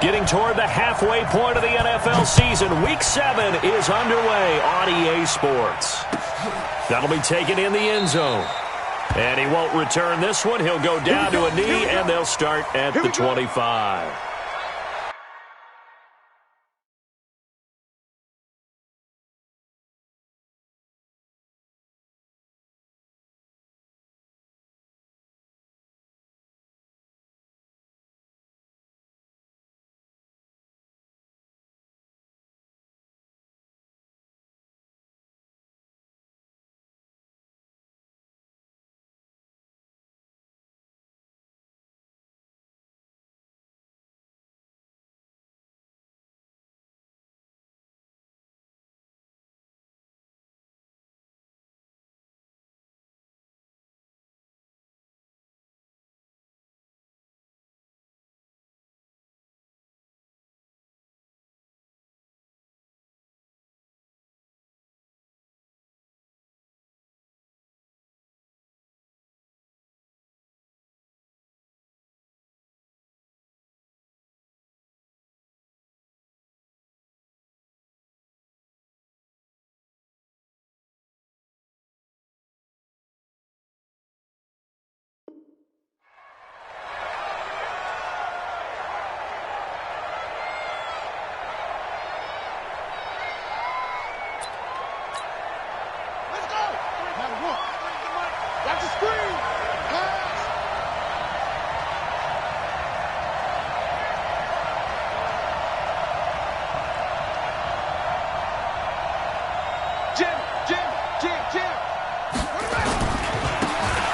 Getting toward the halfway point of the NFL season. Week 7 is underway on EA Sports. That'll be taken in the end zone. And he won't return this one. He'll go down to a knee, and they'll start at the 25.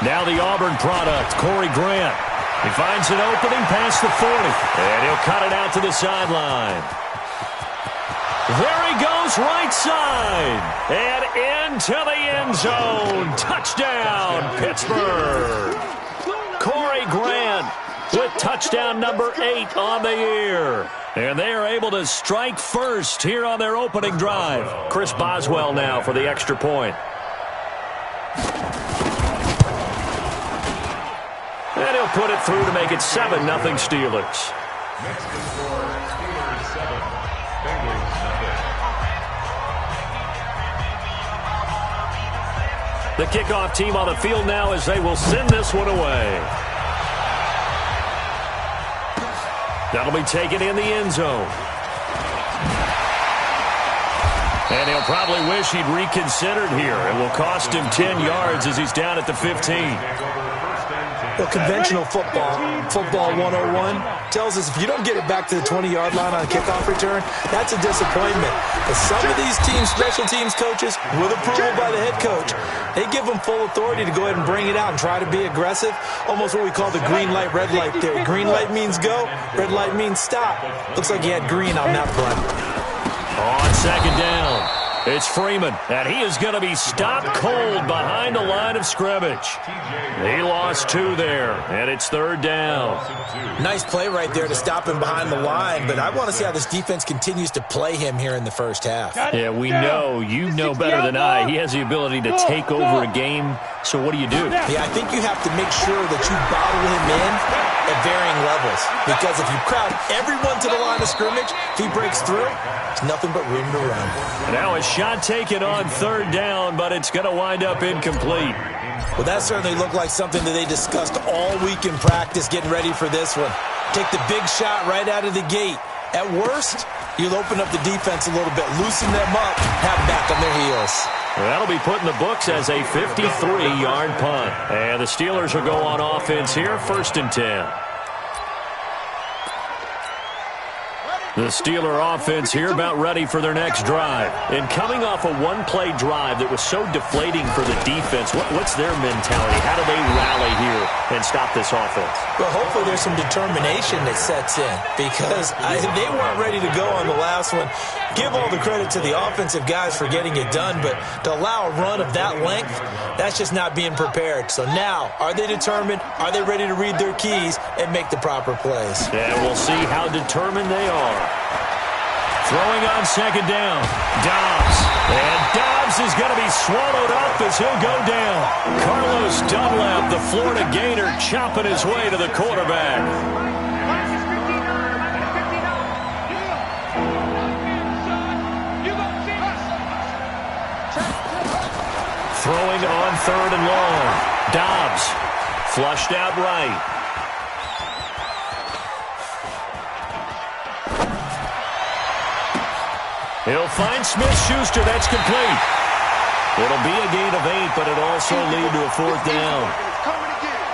Now the Auburn product, Corey Grant. He finds an opening past the 40, and he'll cut it out to the sideline. There he goes, right side, and into the end zone. Touchdown, Pittsburgh. Corey Grant with touchdown number 8 on the year. And they are able to strike first here on their opening drive. Chris Boswell now for the extra point. And he'll put it through to make it 7-0 Steelers. Next to score, Steelers 7, Bengals nothing. The kickoff team on the field now as they will send this one away. That'll be taken in the end zone. And he'll probably wish he'd reconsidered here. It will cost him 10 yards as he's down at the 15. Well, conventional football 101, tells us if you don't get it back to the 20-yard line on a kickoff return, that's a disappointment. But some of these teams, special teams coaches, with approval by the head coach, they give them full authority to go ahead and bring it out and try to be aggressive, almost what we call the green light, red light theory. Green light means go, red light means stop. Looks like he had green on that play. On second down, it's Freeman, and he is going to be stopped cold behind the line of scrimmage. He lost 2 there, and it's third down. Nice play right there to stop him behind the line, but I want to see how this defense continues to play him here in the first half. Yeah, we know, you know better than I, he has the ability to take over a game, so what do you do? Yeah, I think you have to make sure that you bottle him in at varying levels, because if you crowd everyone to the line of scrimmage, if he breaks through, it's nothing but room to run. Now a shot taken on third down, but it's going to wind up incomplete. Well, that certainly looked like something that they discussed all week in practice, getting ready for this one. Take the big shot right out of the gate. At worst, you'll open up the defense a little bit, loosen them up, have them back on their heels. Well, that'll be put in the books as a 53-yard punt. And the Steelers will go on offense here, 1st and 10. The Steeler offense here about ready for their next drive. And coming off a one-play drive that was so deflating for the defense, what's their mentality? How do they rally here and stop this offense? Well, hopefully there's some determination that sets in, because they weren't ready to go on the last one. Give all the credit to the offensive guys for getting it done, but to allow a run of that length, that's just not being prepared. So now, are they determined? Are they ready to read their keys and make the proper plays? And we'll see how determined they are. Throwing on second down, Dobbs. And Dobbs is going to be swallowed up as he'll go down. Carlos Dunlap, the Florida Gator, chopping his way to the quarterback. Throwing on 3rd and long. Dobbs flushed out right. He'll find Smith-Schuster. That's complete. It'll be a gain of 8, but it'll also lead to a 4th down.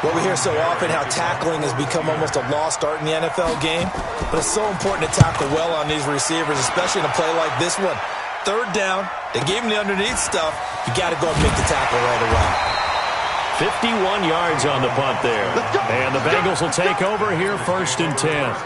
Well, we hear so often how tackling has become almost a lost art in the NFL game, but it's so important to tackle well on these receivers, especially in a play like this one. 3rd down, they gave him the underneath stuff. You got to go and make the tackle right away. 51 yards on the punt there. And the Bengals will take over here 1st and 10.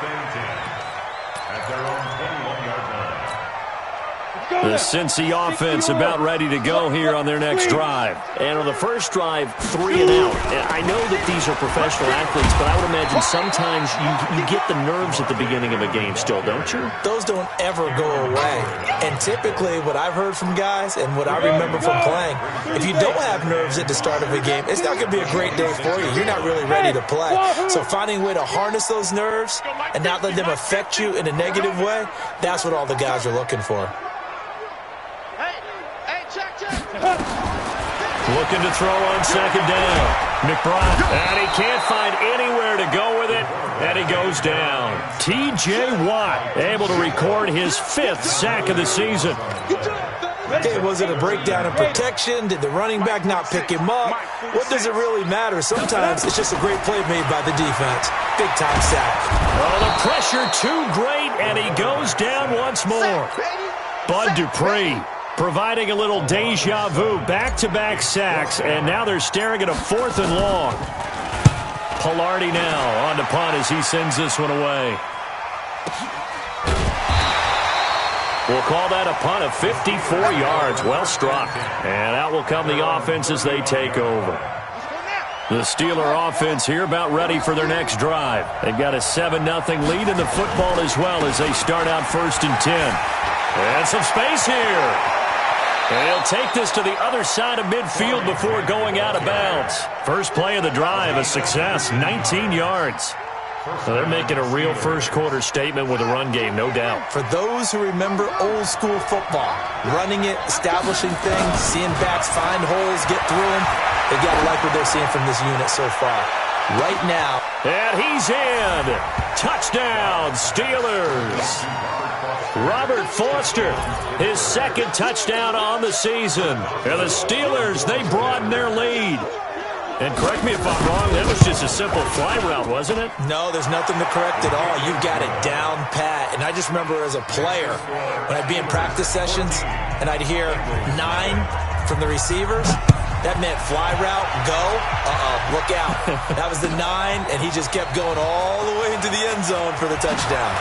The Cincy offense about ready to go here on their next drive. And on the first drive, 3 and out. I know that these are professional athletes, but I would imagine sometimes you get the nerves at the beginning of a game still, don't you? Those don't ever go away. And typically what I've heard from guys and what I remember from playing, if you don't have nerves at the start of a game, it's not going to be a great day for you. You're not really ready to play. So finding a way to harness those nerves and not let them affect you in a negative way, that's what all the guys are looking for. Looking to throw on 2nd down. McBride, and he can't find anywhere to go with it, and he goes down. T.J. Watt able to record his 5th sack of the season. Okay, was it a breakdown in protection? Did the running back not pick him up? What does it really matter? Sometimes it's just a great play made by the defense. Big-time sack. Oh, the pressure too great, and he goes down once more. Bud Dupree providing a little deja vu, back-to-back sacks, and now they're staring at a 4th and long. Pilardi now on the punt as he sends this one away. We'll call that a punt of 54 yards. Well struck. And out will come the offense as they take over. The Steeler offense here about ready for their next drive. They've got a 7-0 lead in the football as well as they start out 1st and 10. And some space here. And he'll take this to the other side of midfield before going out of bounds. First play of the drive, a success, 19 yards. So they're making a real first-quarter statement with a run game, no doubt. For those who remember old-school football, running it, establishing things, seeing backs find holes, get through them, they got to like what they're seeing from this unit so far. Right now. And he's in. Touchdown, Steelers. Robert Foster, his 2nd touchdown on the season. And the Steelers, they broaden their lead. And correct me if I'm wrong, that was just a simple fly route, wasn't it? No, there's nothing to correct at all. You've got it down pat. And I just remember as a player, when I'd be in practice sessions and I'd hear 9 from the receivers, that meant fly route, go, look out. That was the 9, and he just kept going all the way into the end zone for the touchdown.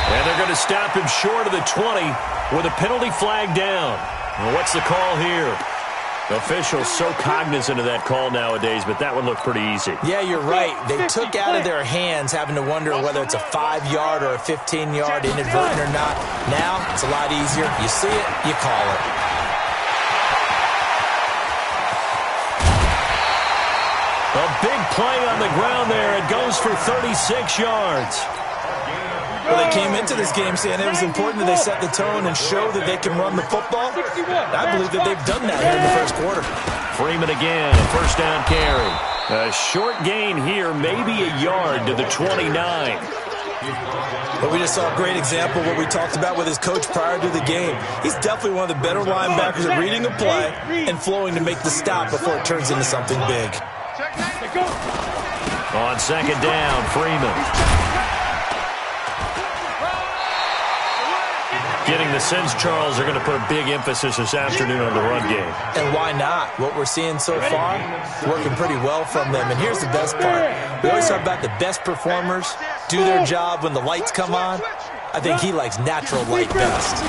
And they're going to stop him short of the 20 with a penalty flag down. Well, what's the call here? Officials so cognizant of that call nowadays, but that would look pretty easy. Yeah, you're right. They took out of their hands having to wonder whether it's a 5-yard or a 15-yard inadvertent or not. Now, it's a lot easier. You see it, you call it. A big play on the ground there. It goes for 36 yards. Well, they came into this game saying it was important that they set the tone and show that they can run the football. I believe that they've done that here in the first quarter. Freeman again, 1st down carry. A short gain here, maybe a yard to the 29. But we just saw a great example of what we talked about with his coach prior to the game. He's definitely one of the better linebackers at reading a play and flowing to make the stop before it turns into something big. On 2nd down, Freeman. Getting the sense, Charles, they're going to put a big emphasis this afternoon on the run game. And why not? What we're seeing so far, working pretty well from them. And here's the best part. We always talk about the best performers do their job when the lights come on. I think he likes natural light best.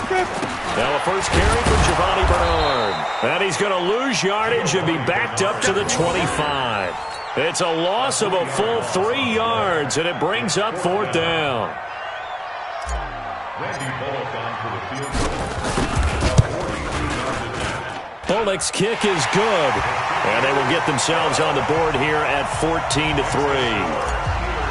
Now a first carry for Giovanni Bernard. And he's going to lose yardage and be backed up to the 25. It's a loss of a full 3 yards, and it brings up 4th down. Bullock's kick is good, and they will get themselves on the board here at 14-3.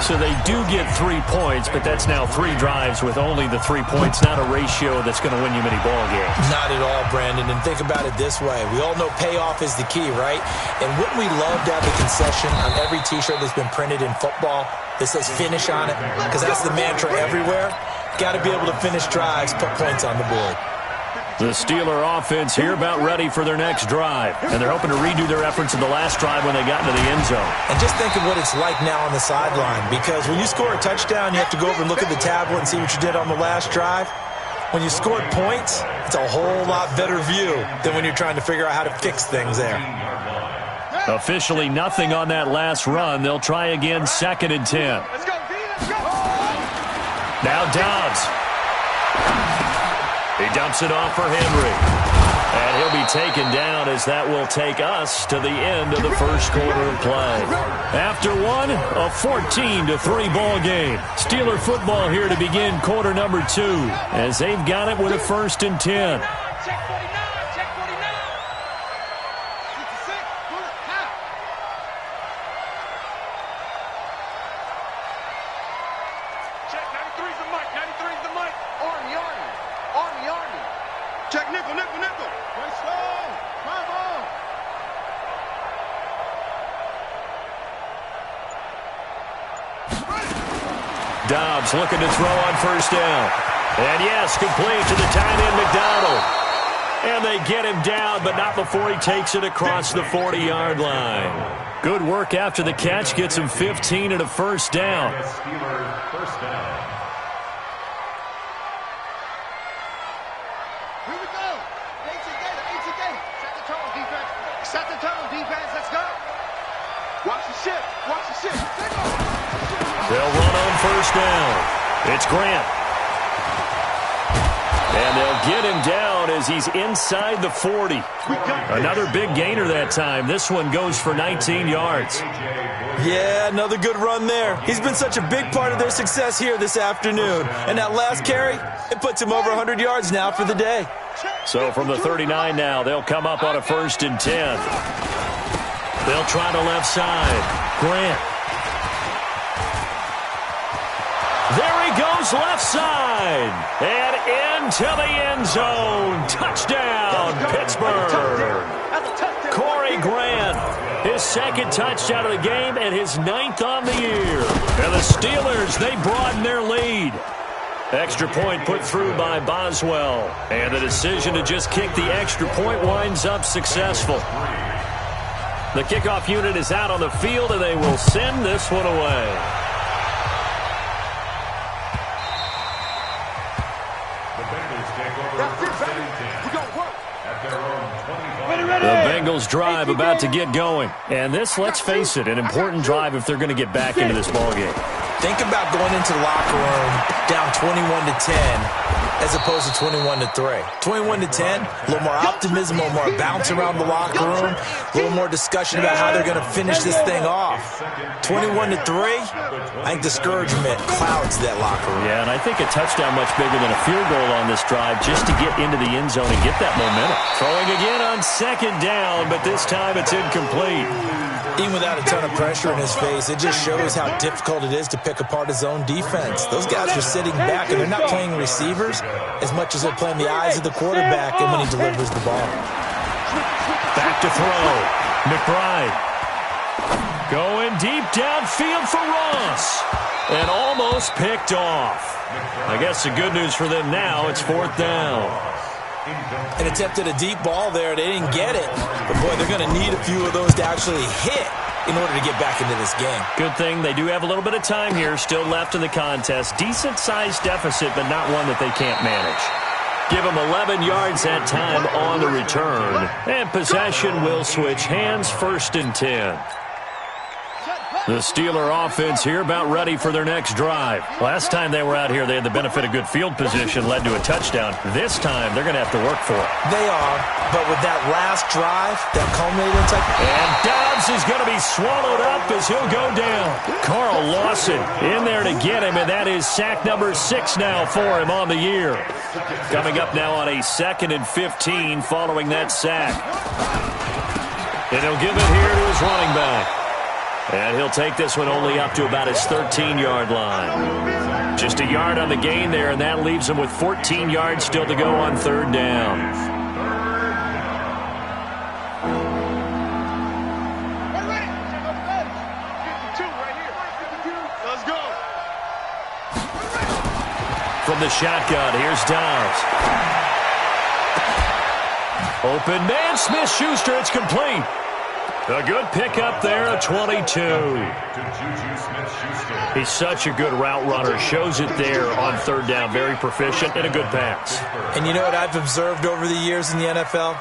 So they do get 3 points, but that's now 3 drives with only the 3 points, not a ratio that's going to win you many ball games. Not at all, Brandon. And think about it this way. We all know payoff is the key, right? And wouldn't we love to have the concession on every T-shirt that's been printed in football that says finish on it? Because that's the mantra everywhere. Got to be able to finish drives, put points on the board. The Steeler offense here about ready for their next drive. And they're hoping to redo their efforts in the last drive when they got into the end zone. And just think of what it's like now on the sideline. Because when you score a touchdown, you have to go over and look at the tablet and see what you did on the last drive. When you scored points, it's a whole lot better view than when you're trying to figure out how to fix things there. Officially nothing on that last run. They'll try again, 2nd and 10. Let's go, B, let's go. Now Dobbs. He dumps it off for Henry. And he'll be taken down as that will take us to the end of the first quarter of play. After one, a 14-3 ball game. Steeler football here to begin quarter number 2 as they've got it with a 1st and 10. Check 49, check 49. 66, pull it, half. Check 93's the mic, 93's the mic. Army. Check nickel. Let's go. Come on. Dobbs looking to throw on 1st down. And yes, complete to the tight end, McDonald. And they get him down, but not before he takes it across the 40-yard line. Good work after the catch. Gets him 15 and a 1st down. Steelers 1st down. Here we go. ATK. Set the tone, defense. Let's go. Watch the shit. They'll run on 1st down. It's Grant. And they'll get him down as he's inside the 40. Another big gainer that time. This one goes for 19 yards. Yeah, another good run there. He's been such a big part of their success here this afternoon. And that last carry, it puts him over 100 yards now for the day. So from the 39 now, they'll come up on a 1st and 10. They'll try the left side. Grant. There he goes, left side. And into the end zone. Touchdown, Pittsburgh. Corey Grant, his 2nd touchdown of the game and his 9th on the year. And the Steelers, they broaden their lead. Extra point put through by Boswell. And the decision to just kick the extra point winds up successful. The kickoff unit is out on the field, and they will send this one away. The Bengals drive about to get going. And this, let's face it, an important drive if they're going to get back into this ballgame. Think about going into the locker room down 21-10 as opposed to 21-3. 21-10, a little more optimism, a little more bounce around the locker room, a little more discussion about how they're going to finish this thing off. 21-3, I think discouragement clouds that locker room. Yeah, and I think a touchdown much bigger than a field goal on this drive just to get into the end zone and get that momentum. Throwing again on 2nd down, but this time it's incomplete. Even without a ton of pressure in his face, it just shows how difficult it is to pick apart his own defense. Those guys are sitting back, and they're not playing receivers as much as they're playing the eyes of the quarterback and when he delivers the ball. Back to throw. McBride. Going deep downfield for Ross. And almost picked off. I guess the good news for them now, it's 4th down. And attempted a deep ball there. They didn't get it. But, boy, they're going to need a few of those to actually hit in order to get back into this game. Good thing they do have a little bit of time here still left in the contest. Decent-sized deficit, but not one that they can't manage. Give them 11 yards that time on the return. And possession will switch hands, 1st and 10. The Steeler offense here about ready for their next drive. Last time they were out here, they had the benefit of good field position, led to a touchdown. This time, they're going to have to work for it. They are, but with that last drive, that culminating touchdown. And Dobbs is going to be swallowed up as he'll go down. Carl Lawson in there to get him, and that is sack number 6 now for him on the year. Coming up now on a 2nd and 15 following that sack. And he'll give it here to his running back. And he'll take this one only up to about his 13-yard line. Just a yard on the gain there, and that leaves him with 14 yards still to go on third down. From the shotgun, here's Dobbs. Open man, Smith-Schuster, it's complete. A good pickup there, a 22. He's such a good route runner. Shows it there on third down. Very proficient and a good pass. And you know what I've observed over the years in the NFL?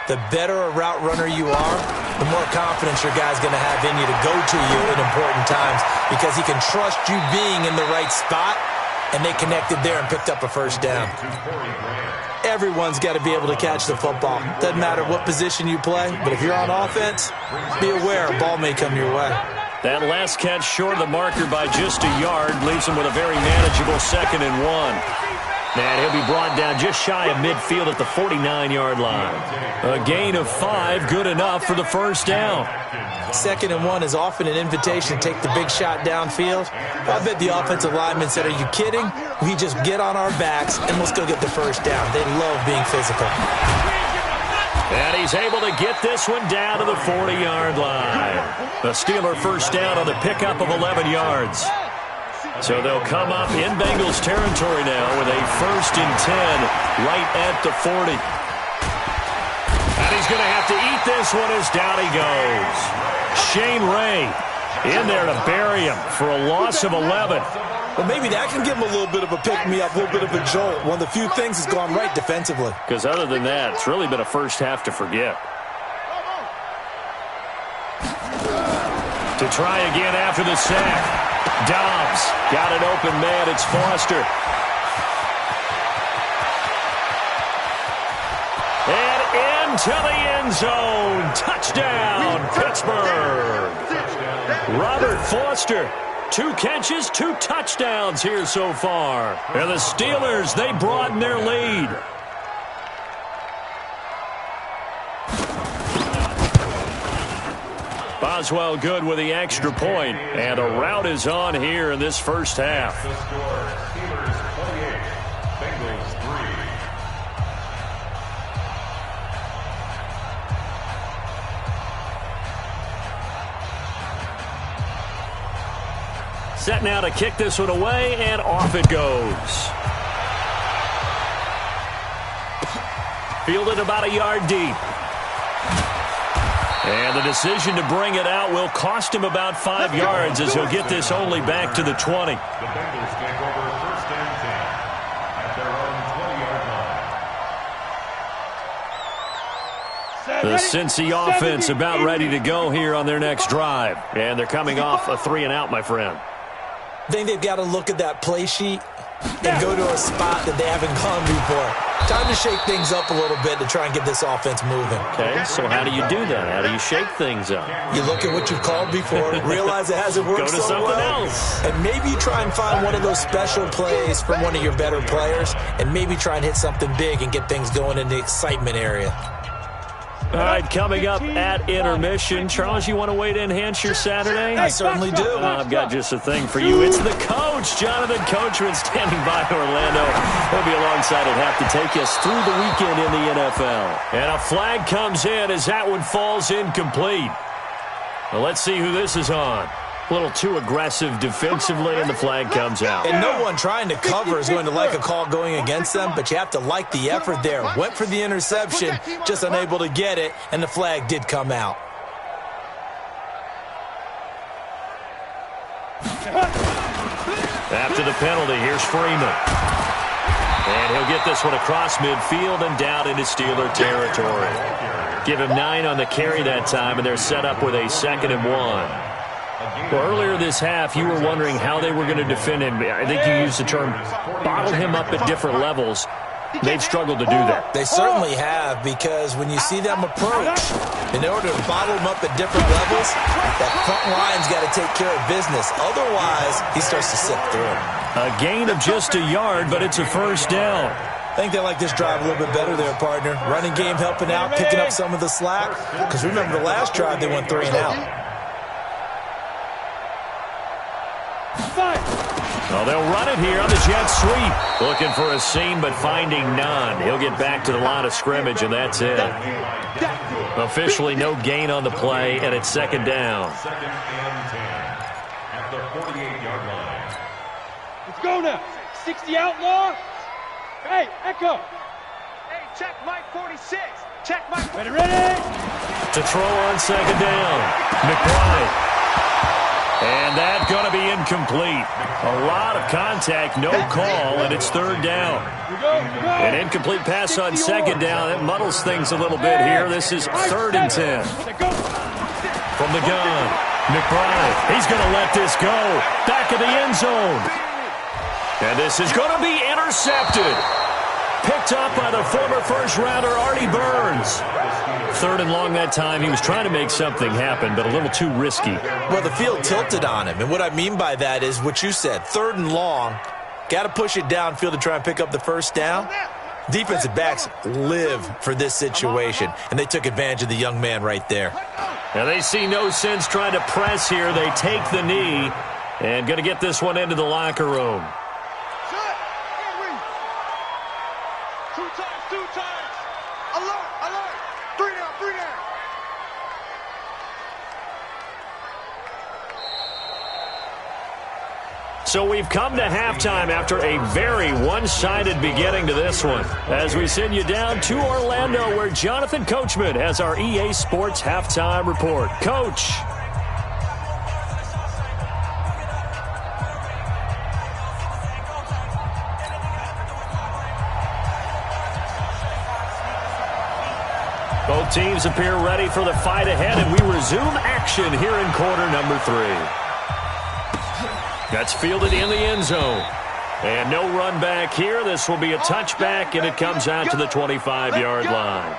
The better a route runner you are, the more confidence your guy's going to have in you to go to you in important times because he can trust you being in the right spot, and they connected there and picked up a first down. Everyone's got to be able to catch the football. Doesn't matter what position you play, but if you're on offense, be aware a ball may come your way. That last catch short of the marker by just a yard leaves him with a very manageable 2nd and 1. And he'll be brought down just shy of midfield at the 49-yard line. A gain of 5, good enough for the first down. 2nd and 1 is often an invitation to take the big shot downfield. I bet the offensive lineman said, are you kidding? We just get on our backs and let's go get the first down. They love being physical. And he's able to get this one down to the 40-yard line. A Steeler first down on the pickup of 11 yards. So they'll come up in Bengals territory now with a 1st and 10 right at the 40. And he's going to have to eat this one as down he goes. Shane Ray in there to bury him for a loss of 11. Well, maybe that can give him a little bit of a pick-me-up, a little bit of a jolt. One of the few things that's gone right defensively. Because other than that, it's really been a first half to forget. To try again after the sack. Dobbs got an open man. It's Foster. And into the end zone. Touchdown, Pittsburgh. Robert Foster. 2 catches, 2 touchdowns here so far. And the Steelers, they broaden their lead. Boswell good with the extra point, and a rout is on here in this first half. The score, Steelers 28, Bengals 3. Set now to kick this one away, and off it goes. Fielded about a yard deep. And the decision to bring it out will cost him about 5 yards as he'll get this only back to the 20. The Bengals take over 1st and 10 at their own 20-yard line. The Cincy offense about ready to go here on their next drive. And they're coming off a 3-and-out, my friend. I think they've got to look at that play sheet and go to a spot that they haven't gone before. Time to shake things up a little bit to try and get this offense moving. Okay, so how do you do that? How do you shake things up? You look at what you've called before, realize it hasn't worked Go to so something well, else. and maybe you try and find one of those special plays from one of your better players, and maybe try and hit something big and get things going in the excitement area. All right, coming up at intermission. Charles, you want to wait to enhance your Saturday? I certainly do. I've got just a thing for you. It's the coach, Jonathan Coachman, standing by Orlando. He'll be alongside and have to take us through the weekend in the NFL. And a flag comes in as that one falls incomplete. Well, let's see who this is on. A little too aggressive defensively, and the flag comes out. And no one trying to cover is going to like a call going against them, but you have to like the effort there. Went for the interception, just unable to get it, and the flag did come out. After the penalty, here's Freeman. And he'll get this one across midfield and down into Steeler territory. Give him 9 on the carry that time, and they're set up with a 2nd and 1. Well, earlier this half, you were wondering how they were going to defend him. I think you used the term bottle him up at different levels. They've struggled to do that. They certainly have, because when you see them approach, in order to bottle them up at different levels, that front line's got to take care of business. Otherwise, he starts to slip through. A gain of just a yard, but it's a first down. I think they like this drive a little bit better there, partner. Running game helping out, picking up some of the slack. Because remember, the last drive, they went 3-and-out. Well, they'll run it here on the jet sweep. Looking for a seam, but finding none. He'll get back to the line of scrimmage, and that's it. Officially no gain on the play, and it's second down. Second and 10 at the 48-yard line. Let's go now. 60 outlaw. Hey, Echo. Hey, check Mike 46. Check Mike 46. Ready? To throw on second down. McBride. And that's going to be incomplete. A lot of contact, no call, and it's third down. An incomplete pass on second down. That muddles things a little bit here. This is third and 10. From the gun, McBride. He's going to let this go. Back of the end zone. And this is going to be intercepted. Picked up by the former first-rounder, Artie Burns. Third and long that time. He was trying to make something happen, but a little too risky. Well, the field tilted on him, and what I mean by that is what you said. Third and long, got to push it downfield to try and pick up the first down. Defensive backs live for this situation, and they took advantage of the young man right there. Now they see no sense trying to press here. They take the knee and going to get this one into the locker room. Two times. Alert, alert. Three down, three down. So we've come to halftime after a very one-sided beginning to this one. As we send you down to Orlando, where Jonathan Coachman has our EA Sports Halftime Report. Coach. Both teams appear ready for the fight ahead, and we resume action here in quarter number 3. That's fielded in the end zone. And no run back here. This will be a touchback, and it comes out to the 25-yard line.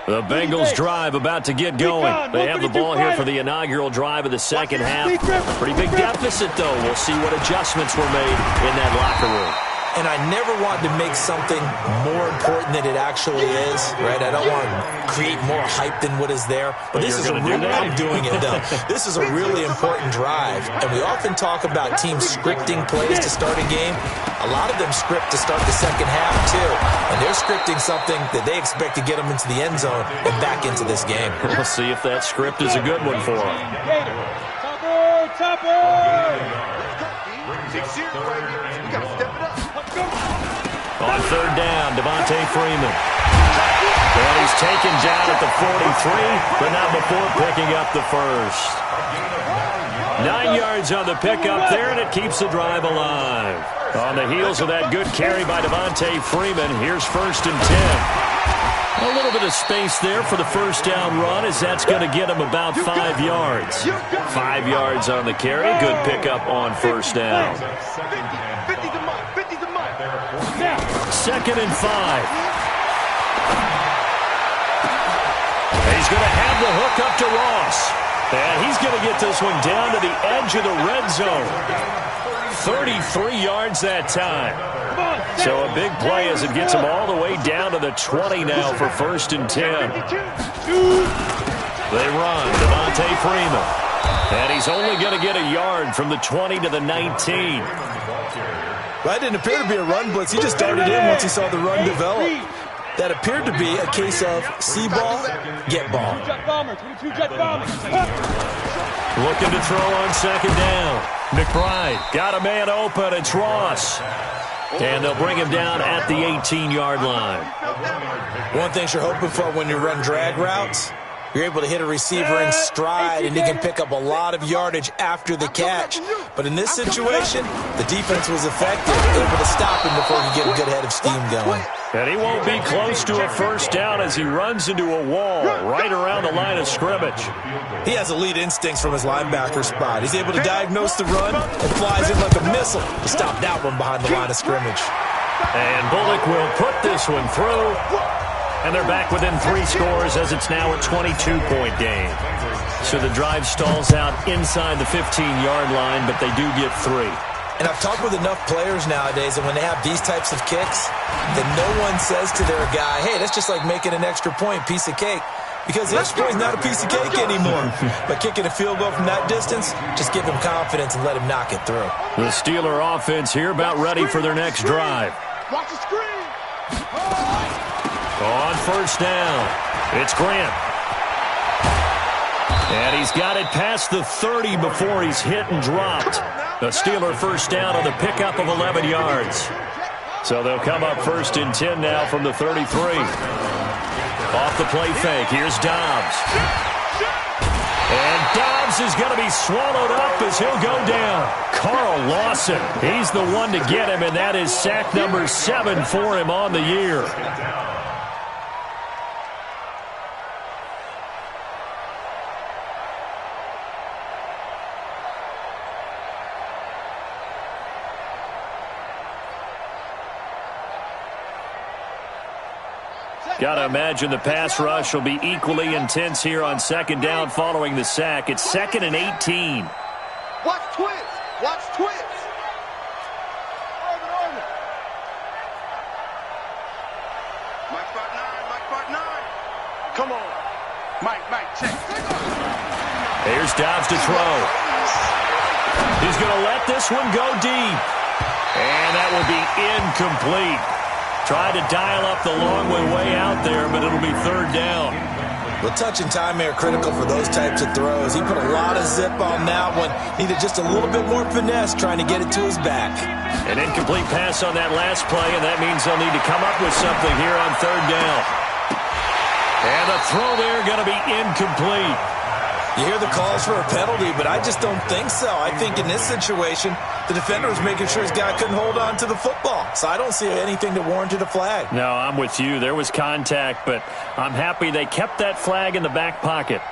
The Bengals drive about to get going. They have the ball here for the inaugural drive of the second half. Pretty big deficit, though. We'll see what adjustments were made in that locker room. And I never want to make something more important than it actually is, right? I don't want to create more hype than what is there. But this is a real, I'm doing it, though. This is a really important drive. And we often talk about teams scripting plays to start a game. A lot of them script to start the second half, too. And they're scripting something that they expect to get them into the end zone and back into this game. We'll see if that script is a good one for them. Topper! We got to step it up. On third down, Devontae Freeman. And he's taken down at the 43, but not before picking up the first. 9 yards on the pickup there, and it keeps the drive alive. On the heels of that good carry by Devontae Freeman, here's first and 10. A little bit of space there for the first down run, as that's going to get him about 5 yards. 5 yards on the carry. Good pickup on first down. 50 to Mike. 50 to Mike. Second and 5. He's going to have the hook up to Ross. And he's going to get this one down to the edge of the red zone. 33 yards that time. So a big play as it gets him all the way down to the 20 now for first and 10. They run, Devontae Freeman. And he's only going to get a yard from the 20 to the 19. Well, that didn't appear to be a run blitz. He just darted in once he saw the run develop. That appeared to be a case of see ball, get ball. Looking to throw on second down. McBride got a man open. It's Ross. And they'll bring him down at the 18-yard line. One thing you're hoping for when you run drag routes, You're able to hit a receiver in stride, and he can pick up a lot of yardage after the catch. But in this situation, the defense was effective, able to stop him before he could get a good head of steam going. And he won't be close to a first down as he runs into a wall right around the line of scrimmage. He has elite instincts from his linebacker spot. He's able to diagnose the run and flies in like a missile to stop that one behind the line of scrimmage. And Bullock will put this one through. And they're back within 3 scores as it's now a 22-point game. So the drive stalls out inside the 15-yard line, but they do get 3. And I've talked with enough players nowadays, and when they have these types of kicks, that no one says to their guy, hey, that's just like making an extra point, piece of cake. Because the extra point is not a piece of cake anymore. But kicking a field goal from that distance, just give him confidence and let him knock it through. The Steeler offense here about ready for their next drive. Watch the screen. On first down, it's Grant. And he's got it past the 30 before he's hit and dropped. The Steeler first down on the pickup of 11 yards. So they'll come up first and 10 now from the 33. Off the play fake, here's Dobbs. And Dobbs is going to be swallowed up as he'll go down. Carl Lawson, he's the one to get him, and that is sack number 7 for him on the year. Got to imagine the pass rush will be equally intense here on second down following the sack. It's 2nd and 18. Watch twist. Watch twist. Mike spot 9. Mike spot 9. Come on. Mike, check. Here's Dobbs to throw. He's going to let this one go deep. And that will be incomplete. Tried to dial up the long way out there, but it'll be 3rd down. Well, touch and time are critical for those types of throws. He put a lot of zip on that one. Needed just a little bit more finesse trying to get it to his back. An incomplete pass on that last play, and that means they'll need to come up with something here on 3rd down. And the throw there going to be incomplete. You hear the calls for a penalty, but I just don't think so. I think in this situation, the defender was making sure his guy couldn't hold on to the football. So I don't see anything that warranted a flag. No, I'm with you. There was contact, but I'm happy they kept that flag in the back pocket.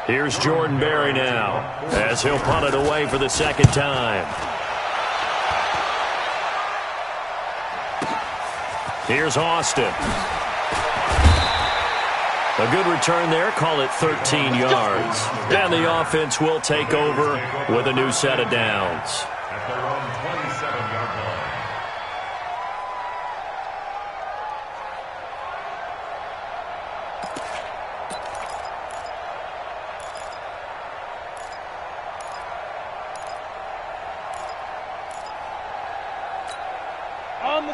Here's Jordan Berry now as he'll punt it away for the 2nd time. Here's Austin. A good return there, call it 13 yards. And the offense will take over with a new set of downs. At their own 27-yard line.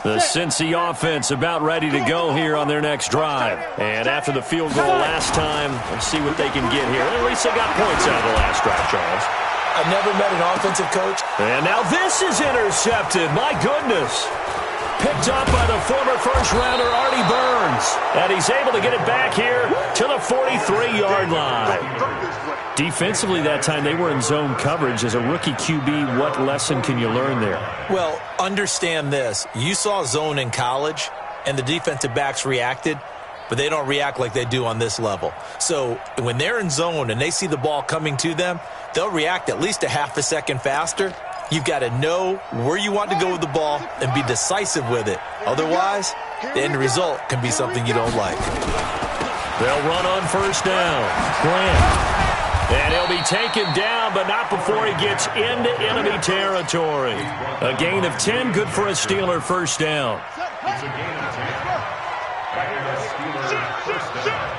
The Cincy offense about ready to go here on their next drive. And after the field goal last time, let's see what they can get here. At least they got points out of the last drive, Charles. I've never met an offensive coach. And now this is intercepted. My goodness. Picked up by the former first-rounder Artie Burns. And he's able to get it back here to the 43-yard line. Defensively that time, they were in zone coverage. As a rookie QB, what lesson can you learn there? Well, understand this. You saw zone in college, and the defensive backs reacted, but they don't react like they do on this level. So when they're in zone and they see the ball coming to them, they'll react at least a half a second faster. You've got to know where you want to go with the ball and be decisive with it. Otherwise, the end result can be something you don't like. They'll run on first down. Grant. And he'll be taken down, but not before he gets into enemy territory. A gain of 10, good for a Steeler first down. It's a gain of 10. Back to the Steelers first down.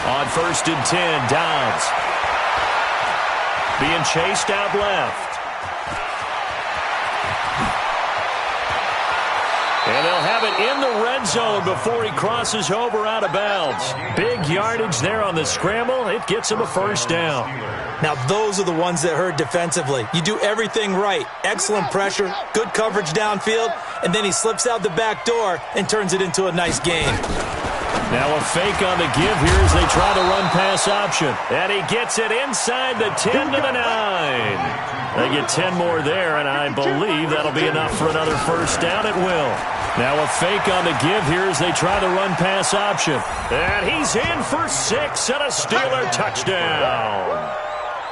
On first and 10, Dobbs. Being chased out left. And they'll have it in the red zone before he crosses over out of bounds. Big yardage there on the scramble. It gets him a first down. Now, those are the ones that hurt defensively. You do everything right. Excellent pressure, good coverage downfield, and then he slips out the back door and turns it into a nice gain. Now a fake on the give here as they try to run pass option. And he gets it inside the 10 to the 9. They get 10 more there, and I believe that'll be enough for another first down. It will. Now a fake on the give here as they try to run pass option. And he's in for 6 and a Steeler touchdown.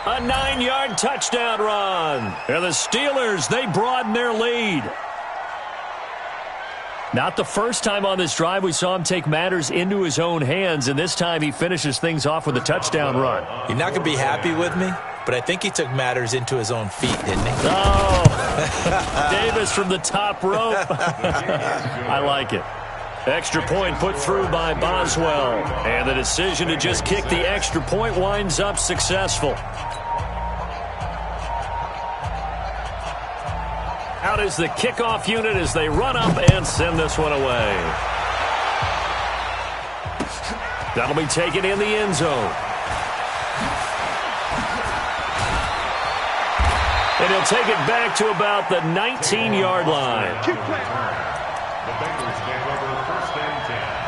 A 9-yard touchdown run. And the Steelers, they broaden their lead. Not the first time on this drive we saw him take matters into his own hands, and this time he finishes things off with a touchdown run. You're not going to be happy with me, but I think he took matters into his own feet, didn't he? Oh, Davis from the top rope. I like it. Extra point put through by Boswell, and the decision to just kick the extra point winds up successful. Out is the kickoff unit as they run up and send this one away. That'll be taken in the end zone. And he'll take it back to about the 19-yard line. The Bengals take over first and 10.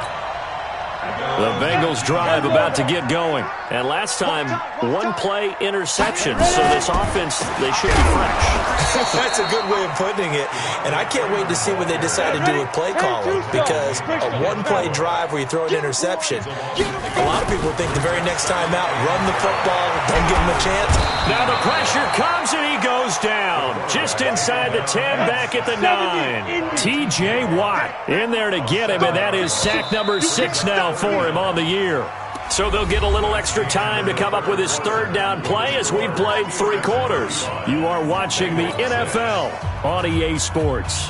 The Bengals drive about to get going. And last time, one-play interception. So this offense, they should be fresh. That's a good way of putting it. And I can't wait to see what they decide to do with play calling, because a one-play drive where you throw an interception, a lot of people think the very next time out, run the football, don't give them a chance. Now the pressure comes and he goes down. Just inside the 10, back at the 9. T.J. Watt in there to get him, and that is sack number 6 now for him on the year. So they'll get a little extra time to come up with his third down play as we've played 3 quarters. You are watching the NFL on EA Sports.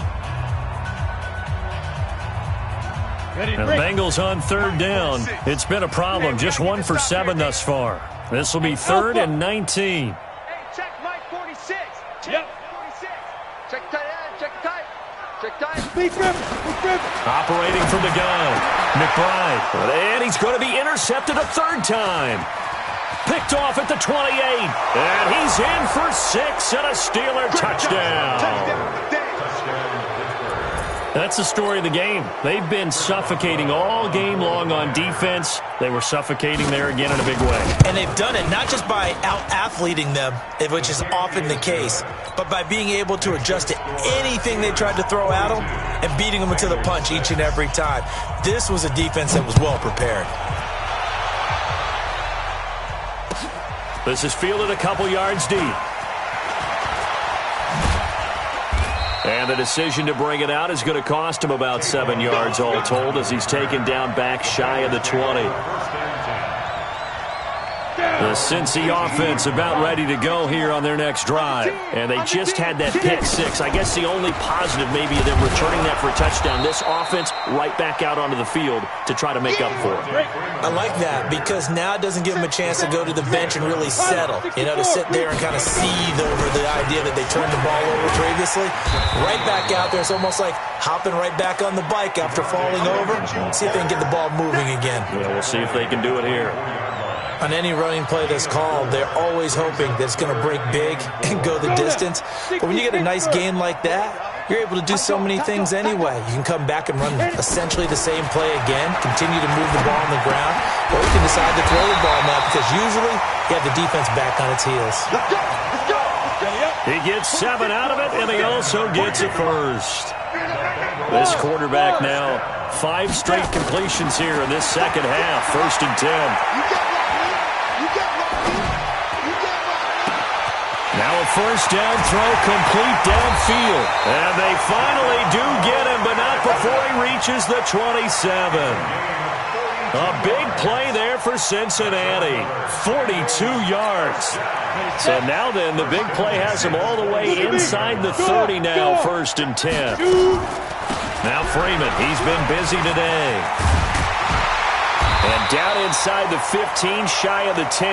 And the Bengals on third down. It's been a problem. Just 1 for 7 thus far. This will be 3rd and 19. Hey, check Mike 46. Yep. 46. Check tight end. Check tight. Check tight. Big grip. Operating from the gun, McBride. And he's going to be intercepted a 3rd time. Picked off at the 28. And he's in for 6 and a Steeler touchdown. That's the story of the game. They've been suffocating all game long on defense. They were suffocating there again in a big way. And they've done it not just by out-athleting them, which is often the case, but by being able to adjust to anything they tried to throw at them and beating them to the punch each and every time. This was a defense that was well prepared. This is fielded a couple yards deep. And the decision to bring it out is going to cost him about 7 yards all told as he's taken down back shy of the 20. The Cincy offense about ready to go here on their next drive. And they just had that pick 6. I guess the only positive maybe of them returning that for a touchdown. This offense right back out onto the field to try to make up for it. I like that because now it doesn't give them a chance to go to the bench and really settle. You know, to sit there and kind of seethe over the idea that they turned the ball over previously. Right back out there. It's almost like hopping right back on the bike after falling over. See if they can get the ball moving again. Yeah, we'll see if they can do it here. On any running play that's called, they're always hoping that it's going to break big and go the distance. But when you get a nice gain like that, you're able to do so many things anyway. You can come back and run essentially the same play again, continue to move the ball on the ground, or you can decide to throw the ball now because usually you have the defense back on its heels. He gets 7 out of it, and he also gets a first. This quarterback now, 5 straight completions here in this second half, 1st and 10. Now a first down throw complete downfield. And they finally do get him, but not before he reaches the 27. A big play there for Cincinnati. 42 yards. So now then, the big play has him all the way inside the 30 now, 1st and 10. Now Freeman, he's been busy today. And down inside the 15, shy of the 10.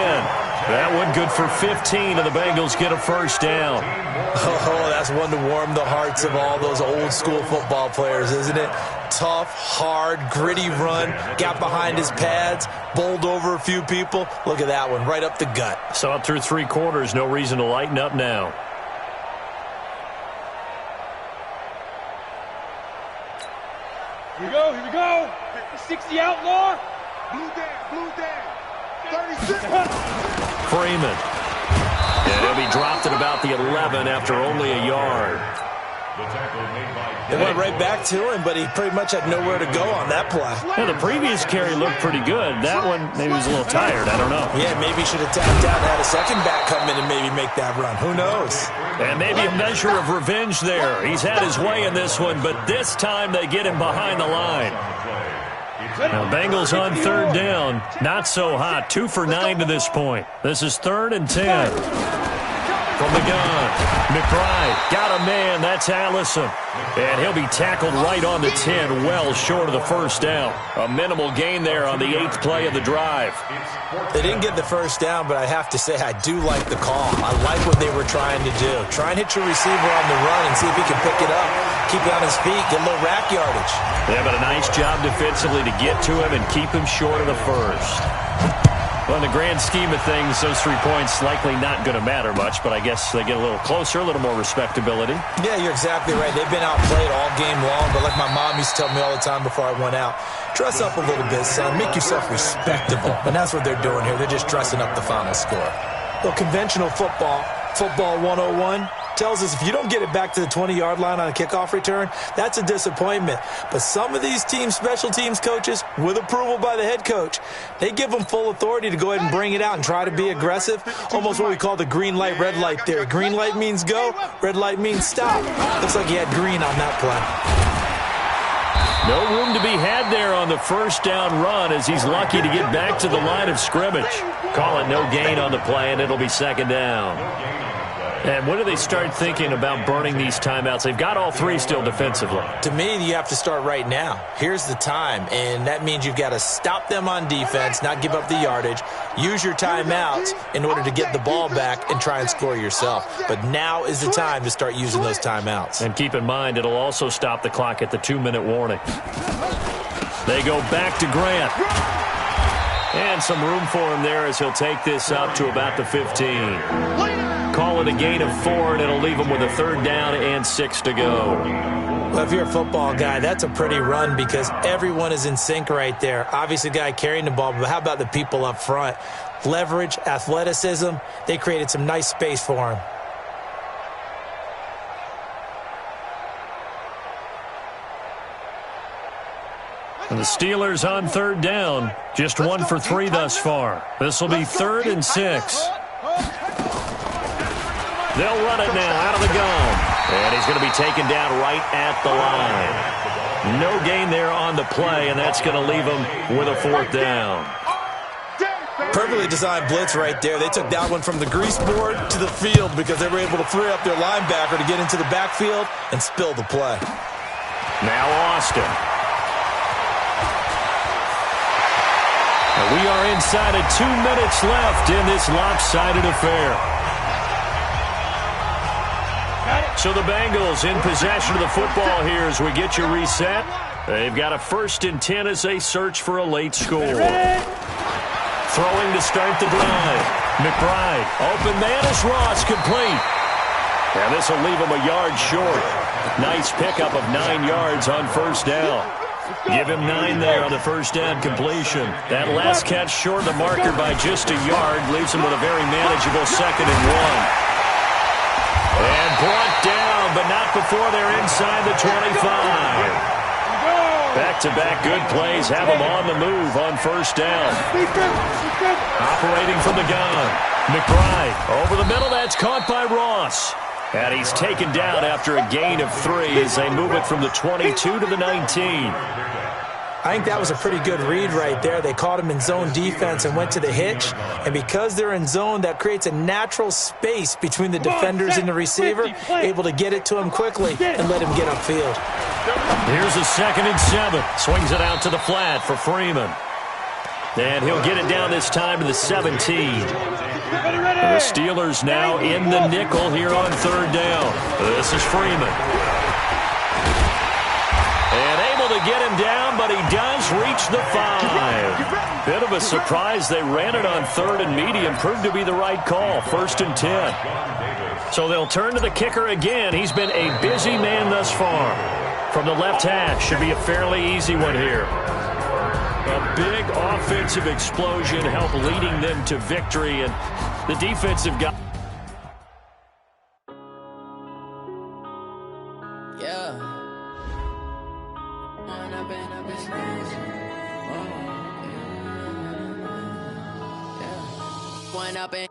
That one good for 15, and the Bengals get a first down. Oh, that's one to warm the hearts of all those old-school football players, isn't it? Tough, hard, gritty run, got behind his pads, bowled over a few people. Look at that one, right up the gut. Saw it through 3 quarters, no reason to lighten up now. Here we go. 60 outlaw. Blue down. 36. Freeman. And he'll be dropped at about the 11 after only a yard. They went right back to him, but he pretty much had nowhere to go on that play. Well, the previous carry looked pretty good. That one, maybe he was a little tired. I don't know. Yeah, maybe he should have tapped out and had a second back come in and maybe make that run. Who knows? And maybe a measure of revenge there. He's had his way in this one, but this time they get him behind the line. Now, Bengals on 3rd down. Not so hot. 2 for 9 to this point. This is 3rd and 10. From the gun, McBride got a man. That's Allison. And he'll be tackled right on the 10, well short of the first down. A minimal gain there on the 8th play of the drive. They didn't get the first down, but I have to say I do like the call. I like what they were trying to do. Try and hit your receiver on the run and see if he can pick it up. Keep it on his feet, get a little rack yardage. Yeah, but a nice job defensively to get to him and keep him short of the first. Well, in the grand scheme of things, those 3 points likely not going to matter much, but I guess they get a little closer, a little more respectability. Yeah, you're exactly right. They've been outplayed all game long, but like my mom used to tell me all the time before I went out, dress up a little bit, son. Make yourself respectable. And that's what they're doing here. They're just dressing up the final score. Well, conventional football 101, tells us if you don't get it back to the 20-yard line on a kickoff return, that's a disappointment. But some of these teams, special teams coaches, with approval by the head coach, they give them full authority to go ahead and bring it out and try to be aggressive. Almost what we call the green light, red light theory. Green light means go, red light means stop. Looks like he had green on that play. No room to be had there on the first down run as he's lucky to get back to the line of scrimmage. Call it no gain on the play, and it'll be 2nd down. And when do they start thinking about burning these timeouts? They've got all 3 still defensively. To me, you have to start right now. Here's the time, and that means you've got to stop them on defense, not give up the yardage, use your timeouts in order to get the ball back and try and score yourself. But now is the time to start using those timeouts. And keep in mind, it'll also stop the clock at the 2-minute warning. They go back to Grant. And some room for him there as he'll take this up to about the 15. Call it a gain of 4, and it'll leave him with a 3rd down and 6 to go. Well, if you're a football guy, that's a pretty run because everyone is in sync right there. Obviously, the guy carrying the ball, but how about the people up front? Leverage, athleticism, they created some nice space for him. And the Steelers on 3rd down. Just 1 for 3 thus far. This will be 3rd and 6. They'll run it now out of the gun. And he's going to be taken down right at the line. No gain there on the play, and that's going to leave him with a 4th down. Perfectly designed blitz right there. They took that one from the grease board to the field because they were able to free up their linebacker to get into the backfield and spill the play. Now Austin. And we are inside of 2 minutes left in this lopsided affair. So the Bengals in possession of the football here as we get you reset. They've got a 1st and 10 as they search for a late score. Throwing to start the drive. McBride, open man is Ross, complete. And this will leave him a yard short. Nice pickup of 9 yards on 1st down. Give him 9 there on the 1st down completion. That last catch short of the marker by just a yard leaves him with a very manageable 2nd and 1. And brought down, but not before they're inside the 25. Back-to-back good plays have them on the move on 1st down. Operating from the gun. McBride over the middle. That's caught by Ross. And he's taken down after a gain of 3 as they move it from the 22 to the 19. I think that was a pretty good read right there. They caught him in zone defense and went to the hitch. And because they're in zone, that creates a natural space between the defenders and the receiver, able to get it to him quickly and let him get upfield. Here's a 2nd and 7. Swings it out to the flat for Freeman. And he'll get it down this time to the 17. The Steelers now in the nickel here on third down. This is Freeman. And able to get him down, but he does reach the 5. Bit of a surprise. They ran it on third and medium. Proved to be the right call. 1st and 10. So they'll turn to the kicker again. He's been a busy man thus far. From the left hash. Should be a fairly easy one here. A big offensive explosion helped leading them to victory, and the defensive guy.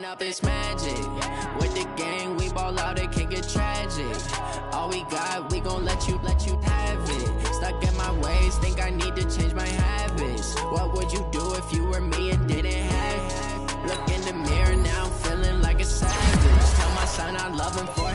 Up this magic with the gang, we ball out, it can get tragic. All we got, we gon' let you have it. Stuck in my ways, think I need to change my habits. What would you do if you were me and didn't have it? Look in the mirror now, I'm feeling like a savage. Tell my son I love him for